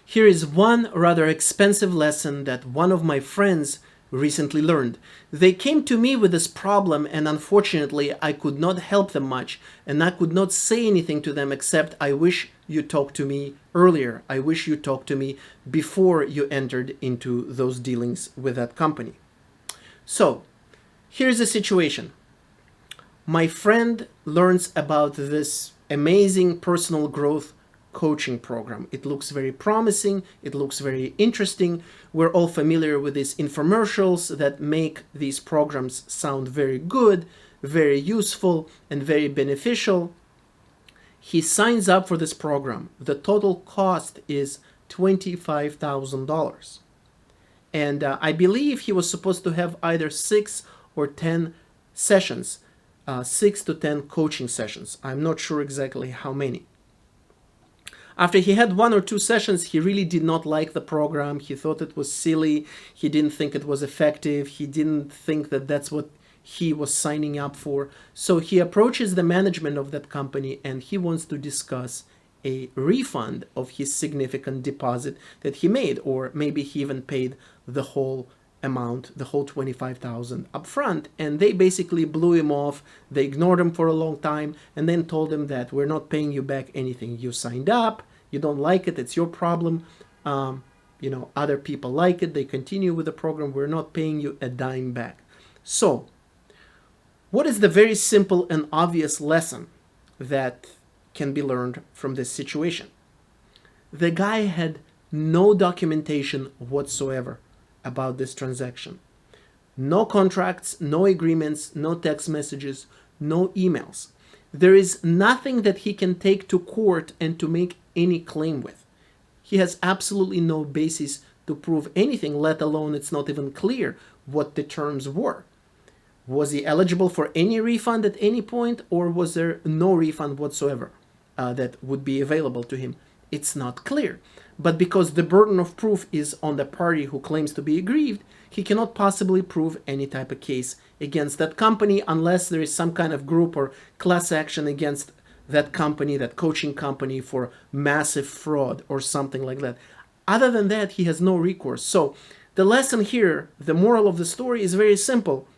Here is one rather expensive lesson that one of my friends recently learned. They came to me with this problem, and unfortunately I could not help them much, and I could not say anything to them except, I wish you talked to me earlier. I wish you talked to me before you entered into those dealings with that company. So here's the situation. My friend learns about this amazing personal growth coaching program. It looks very promising. It looks very interesting. We're all familiar with these infomercials that make these programs sound very good, very useful, and very beneficial. He signs up for this program. The total cost is $25,000. And I believe he was supposed to have either 6 or 10 sessions, 6 to 10 coaching sessions. I'm not sure exactly how many. After he had 1 or 2 sessions, he really did not like the program. He thought it was silly. He didn't think it was effective. He didn't think that that's what he was signing up for. So he approaches the management of that company and he wants to discuss a refund of his significant deposit that he made, or maybe he even paid the whole amount, the whole $25,000 up front, and they basically blew him off. They ignored him for a long time and then told him that we're not paying you back anything. You signed up, you don't like it, it's your problem. Other people like it, they continue with the program, we're not paying you a dime back. So what is the very simple and obvious lesson that can be learned from this situation? The guy had no documentation whatsoever about this transaction. No contracts, no agreements, no text messages, no emails. There is nothing that he can take to court and to make any claim with. He has absolutely no basis to prove anything, let alone it's not even clear what the terms were. Was he eligible for any refund at any point, or was there no refund whatsoever that would be available to him? It's not clear. But because the burden of proof is on the party who claims to be aggrieved, he cannot possibly prove any type of case against that company unless there is some kind of group or class action against that company, that coaching company, for massive fraud or something like that. Other than that, he has no recourse. So the lesson here, the moral of the story, is very simple.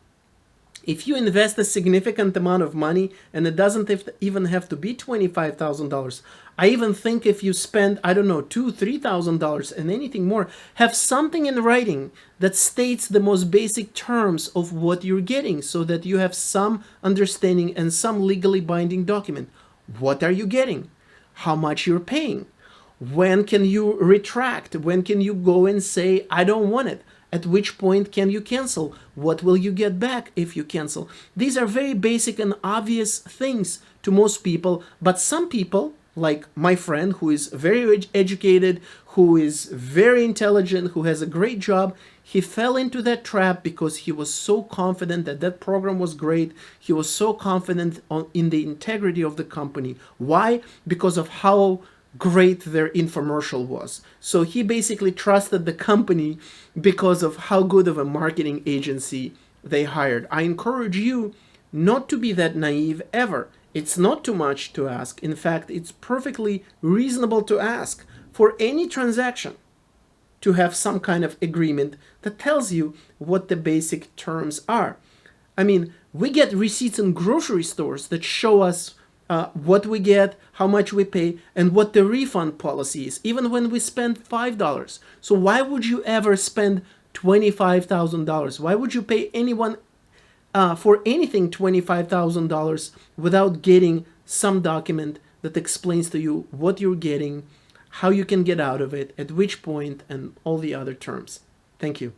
If you invest a significant amount of money, and it doesn't even have to be $25,000, I even think if you spend, $2,000, $3,000 and anything more, have something in writing that states the most basic terms of what you're getting so that you have some understanding and some legally binding document. What are you getting? How much you're paying? When can you retract? When can you go and say, I don't want it? At which point can you cancel? What will you get back if you cancel? These are very basic and obvious things to most people, but some people, like my friend who is very educated, who is very intelligent, who has a great job, he fell into that trap because he was so confident that that program was great. He was so confident in the integrity of the company. Why? Because of how great their infomercial was. So he basically trusted the company because of how good of a marketing agency they hired. I encourage you not to be that naive ever. It's not too much to ask. In fact, it's perfectly reasonable to ask for any transaction to have some kind of agreement that tells you what the basic terms are. I mean, we get receipts in grocery stores that show us what we get, how much we pay, and what the refund policy is, even when we spend $5. So why would you ever spend $25,000? Why would you pay anyone for anything $25,000 without getting some document that explains to you what you're getting, how you can get out of it, at which point, and all the other terms? Thank you.